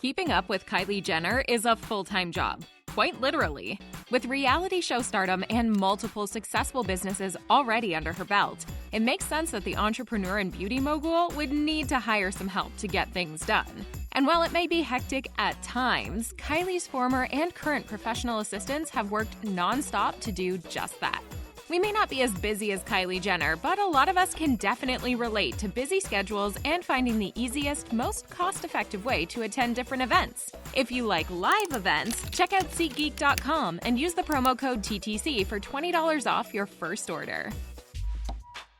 Keeping up with Kylie Jenner is a full-time job, quite literally. With reality show stardom and multiple successful businesses already under her belt, it makes sense that the entrepreneur and beauty mogul would need to hire some help to get things done. And while it may be hectic at times, Kylie's former and current professional assistants have worked non-stop to do just that. We may not be as busy as Kylie Jenner, but a lot of us can definitely relate to busy schedules and finding the easiest, most cost-effective way to attend different events. If you like live events, check out SeatGeek.com and use the promo code TTC for $20 off your first order.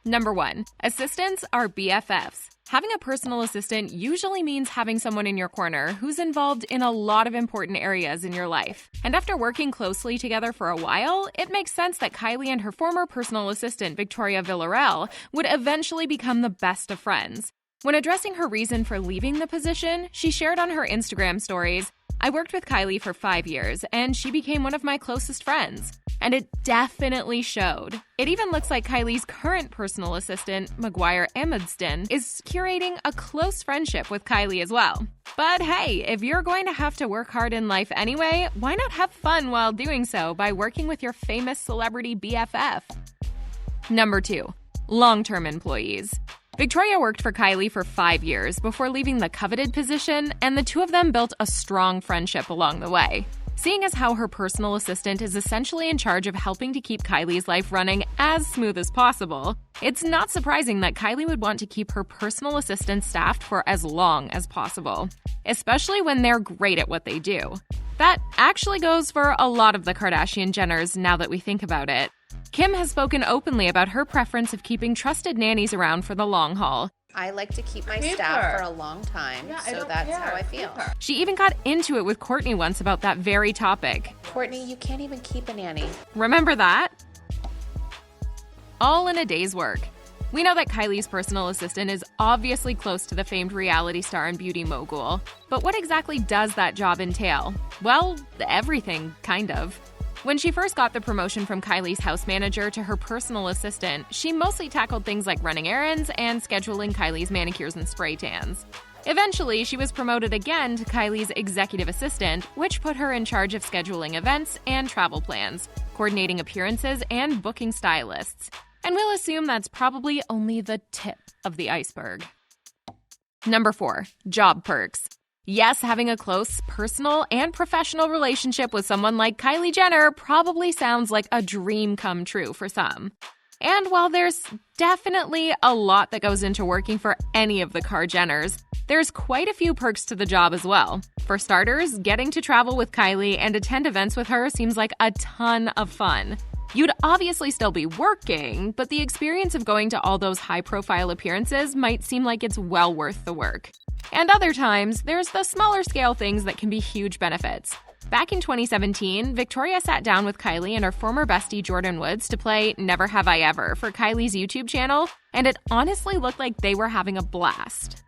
Number 1. Assistants are BFFs. Having a personal assistant usually means having someone in your corner who's involved in a lot of important areas in your life. And after working closely together for a while, it makes sense that Kylie and her former personal assistant, Victoria Villarreo, would eventually become the best of friends. When addressing her reason for leaving the position, she shared on her Instagram stories, "I worked with Kylie for 5 years, and she became one of my closest friends." And it definitely showed. It even looks like Kylie's current personal assistant, Maguire Amundsen, is curating a close friendship with Kylie as well. But hey, if you're going to have to work hard in life anyway, why not have fun while doing so by working with your famous celebrity BFF? Number 2. Long-term employees. Victoria worked for Kylie for 5 years before leaving the coveted position, and the two of them built a strong friendship along the way. Seeing as how her personal assistant is essentially in charge of helping to keep Kylie's life running as smooth as possible, it's not surprising that Kylie would want to keep her personal assistant staffed for as long as possible, especially when they're great at what they do. That actually goes for a lot of the Kardashian Jenners now that we think about it. Kim has spoken openly about her preference of keeping trusted nannies around for the long haul. I like to keep my staff for a long time, so that's how I feel. She even got into it with Kourtney once about that very topic. Kourtney, you can't even keep a nanny. Remember that? All in a day's work. We know that Kylie's personal assistant is obviously close to the famed reality star and beauty mogul. But what exactly does that job entail? Well, everything, kind of. When she first got the promotion from Kylie's house manager to her personal assistant, she mostly tackled things like running errands and scheduling Kylie's manicures and spray tans. Eventually, she was promoted again to Kylie's executive assistant, which put her in charge of scheduling events and travel plans, coordinating appearances, and booking stylists. And we'll assume that's probably only the tip of the iceberg. Number 4. Job perks. Yes, having a close, personal, and professional relationship with someone like Kylie Jenner probably sounds like a dream come true for some. And while there's definitely a lot that goes into working for any of the Kar-Jenners, there's quite a few perks to the job as well. For starters, getting to travel with Kylie and attend events with her seems like a ton of fun. You'd obviously still be working, but the experience of going to all those high-profile appearances might seem like it's well worth the work. And other times, there's the smaller scale things that can be huge benefits. Back in 2017, Victoria sat down with Kylie and her former bestie Jordan Woods to play Never Have I Ever for Kylie's YouTube channel, and it honestly looked like they were having a blast.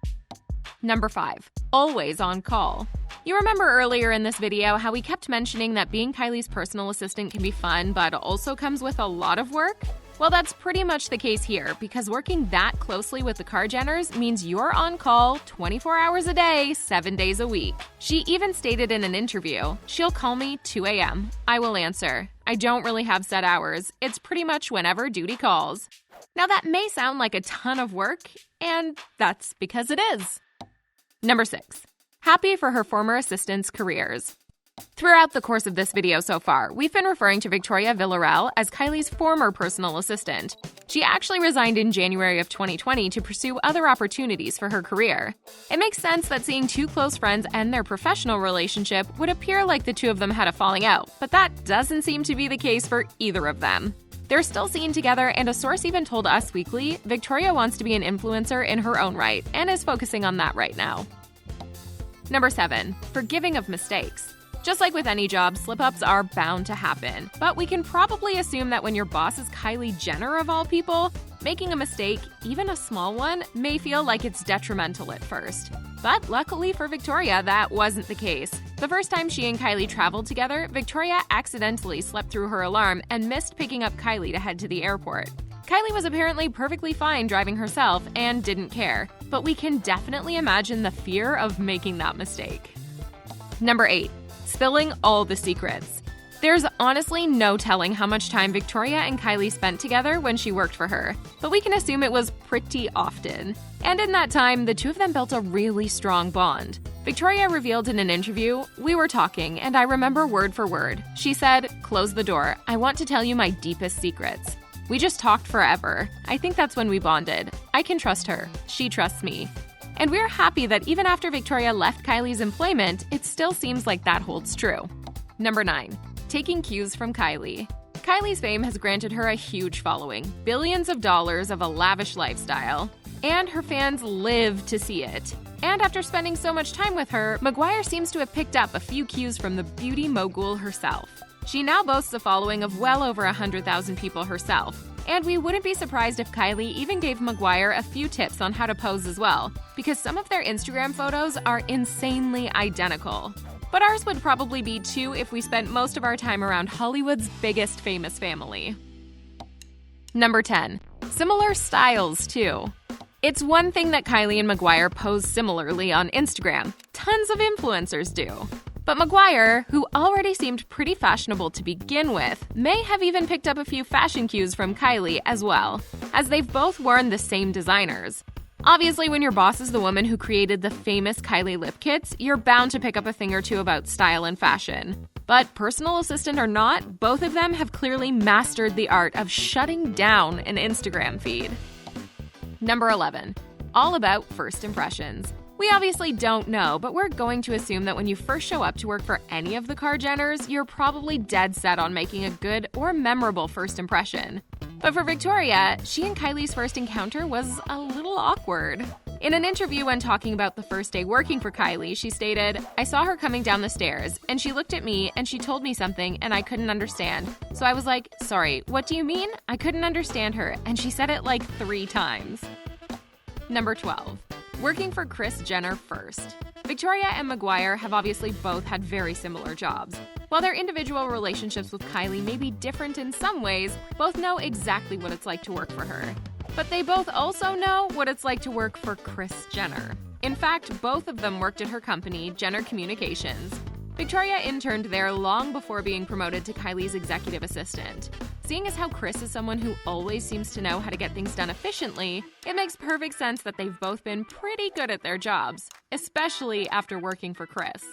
Number 5. Always on call. You remember earlier in this video how we kept mentioning that being Kylie's personal assistant can be fun, but also comes with a lot of work? Well, that's pretty much the case here, because working that closely with the Kar-Jenners means you're on call 24 hours a day, 7 days a week. She even stated in an interview, "She'll call me 2 a.m. I will answer. I don't really have set hours. It's pretty much whenever duty calls." Now that may sound like a ton of work, and that's because it is. Number 6. Happy for her former assistants' careers. Throughout the course of this video so far, we've been referring to Victoria Villarreo as Kylie's former personal assistant. She actually resigned in January of 2020 to pursue other opportunities for her career. It makes sense that seeing two close friends end their professional relationship would appear like the two of them had a falling out, but that doesn't seem to be the case for either of them. They're still seen together, and a source even told Us Weekly, Victoria wants to be an influencer in her own right and is focusing on that right now. Number 7. Forgiving of mistakes. Just like with any job, slip-ups are bound to happen. But we can probably assume that when your boss is Kylie Jenner of all people, making a mistake, even a small one, may feel like it's detrimental at first. But luckily for Victoria, that wasn't the case. The first time she and Kylie traveled together, Victoria accidentally slept through her alarm and missed picking up Kylie to head to the airport. Kylie was apparently perfectly fine driving herself and didn't care, but we can definitely imagine the fear of making that mistake. Number 8. Spilling all the secrets. There's honestly no telling how much time Victoria and Kylie spent together when she worked for her, but we can assume it was pretty often. And in that time, the two of them built a really strong bond. Victoria revealed in an interview, "We were talking, and I remember word for word. She said, 'Close the door. I want to tell you my deepest secrets.' We just talked forever. I think that's when we bonded. I can trust her. She trusts me." And we're happy that even after Victoria left Kylie's employment, it still seems like that holds true. Number 9. Taking cues from Kylie. Kylie's fame has granted her a huge following, billions of dollars of a lavish lifestyle, and her fans live to see it. And after spending so much time with her, Maguire seems to have picked up a few cues from the beauty mogul herself. She now boasts a following of well over 100,000 people herself, and we wouldn't be surprised if Kylie even gave Maguire a few tips on how to pose as well, because some of their Instagram photos are insanely identical. But ours would probably be too if we spent most of our time around Hollywood's biggest famous family. Number 10. Similar styles, too. It's one thing that Kylie and Maguire pose similarly on Instagram. Tons of influencers do. But Maguire, who already seemed pretty fashionable to begin with, may have even picked up a few fashion cues from Kylie as well, as they've both worn the same designers. Obviously, when your boss is the woman who created the famous Kylie lip kits, you're bound to pick up a thing or two about style and fashion. But personal assistant or not, both of them have clearly mastered the art of shutting down an Instagram feed. Number 11. All about first impressions. We obviously don't know, but we're going to assume that when you first show up to work for any of the Jenners, you're probably dead set on making a good or memorable first impression. But for Victoria, she and Kylie's first encounter was a little awkward. In an interview when talking about the first day working for Kylie, she stated, "I saw her coming down the stairs, and she looked at me, and she told me something, and I couldn't understand. So I was like, 'Sorry, what do you mean?' I couldn't understand her, and she said it like 3 times. Number 12. Working for Kris Jenner first. Victoria and Maguire have obviously both had very similar jobs. While their individual relationships with Kylie may be different in some ways, both know exactly what it's like to work for her. But they both also know what it's like to work for Kris Jenner. In fact, both of them worked at her company, Jenner Communications. Victoria interned there long before being promoted to Kylie's executive assistant. Seeing as how Kris is someone who always seems to know how to get things done efficiently, it makes perfect sense that they've both been pretty good at their jobs, especially after working for Kris.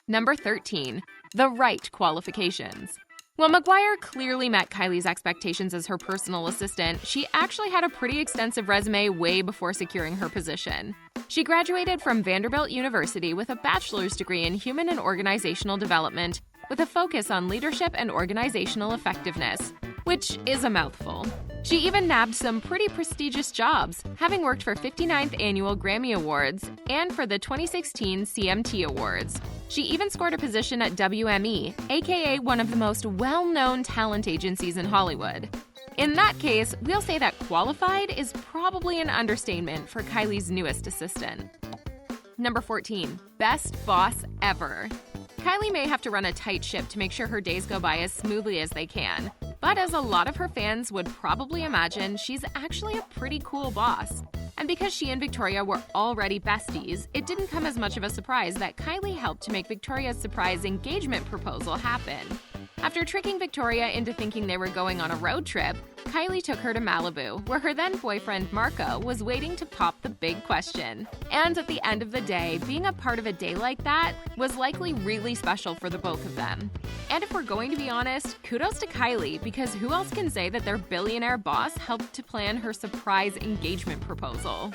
Number 13. The Right Qualifications. While Maguire clearly met Kylie's expectations as her personal assistant, she actually had a pretty extensive resume way before securing her position. She graduated from Vanderbilt University with a bachelor's degree in human and organizational development with a focus on leadership and organizational effectiveness, which is a mouthful. She even nabbed some pretty prestigious jobs, having worked for 59th Annual Grammy Awards and for the 2016 CMT Awards. She even scored a position at WME, aka one of the most well-known talent agencies in Hollywood. In that case, we'll say that qualified is probably an understatement for Kylie's newest assistant. Number 14. Best boss ever. Kylie may have to run a tight ship to make sure her days go by as smoothly as they can. But as a lot of her fans would probably imagine, she's actually a pretty cool boss. And because she and Victoria were already besties, it didn't come as much of a surprise that Kylie helped to make Victoria's surprise engagement proposal happen. After tricking Victoria into thinking they were going on a road trip, Kylie took her to Malibu, where her then-boyfriend Marco was waiting to pop the big question. And at the end of the day, being a part of a day like that was likely really special for the both of them. And if we're going to be honest, kudos to Kylie, because who else can say that their billionaire boss helped to plan her surprise engagement proposal?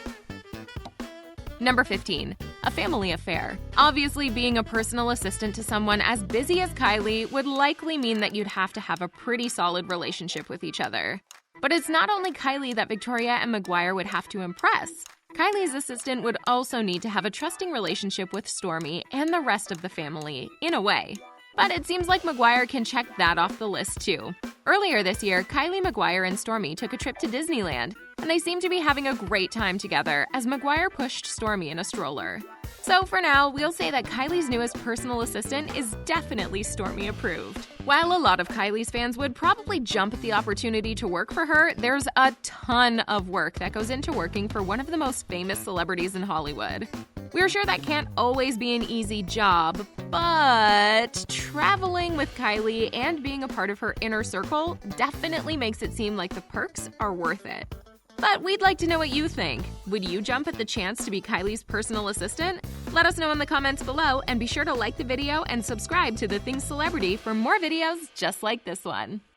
Number 15. A family affair. Obviously, being a personal assistant to someone as busy as Kylie would likely mean that you'd have to have a pretty solid relationship with each other. But it's not only Kylie that Victoria and Maguire would have to impress. Kylie's assistant would also need to have a trusting relationship with Stormi and the rest of the family, in a way. But it seems like Maguire can check that off the list too. Earlier this year, Kylie, Maguire, and Stormi took a trip to Disneyland, and they seem to be having a great time together as Maguire pushed Stormi in a stroller. So for now, we'll say that Kylie's newest personal assistant is definitely Stormi approved. While a lot of Kylie's fans would probably jump at the opportunity to work for her, there's a ton of work that goes into working for one of the most famous celebrities in Hollywood. We're sure that can't always be an easy job, but traveling with Kylie and being a part of her inner circle definitely makes it seem like the perks are worth it. But we'd like to know what you think. Would you jump at the chance to be Kylie's personal assistant? Let us know in the comments below, and be sure to like the video and subscribe to The Thing Celebrity for more videos just like this one.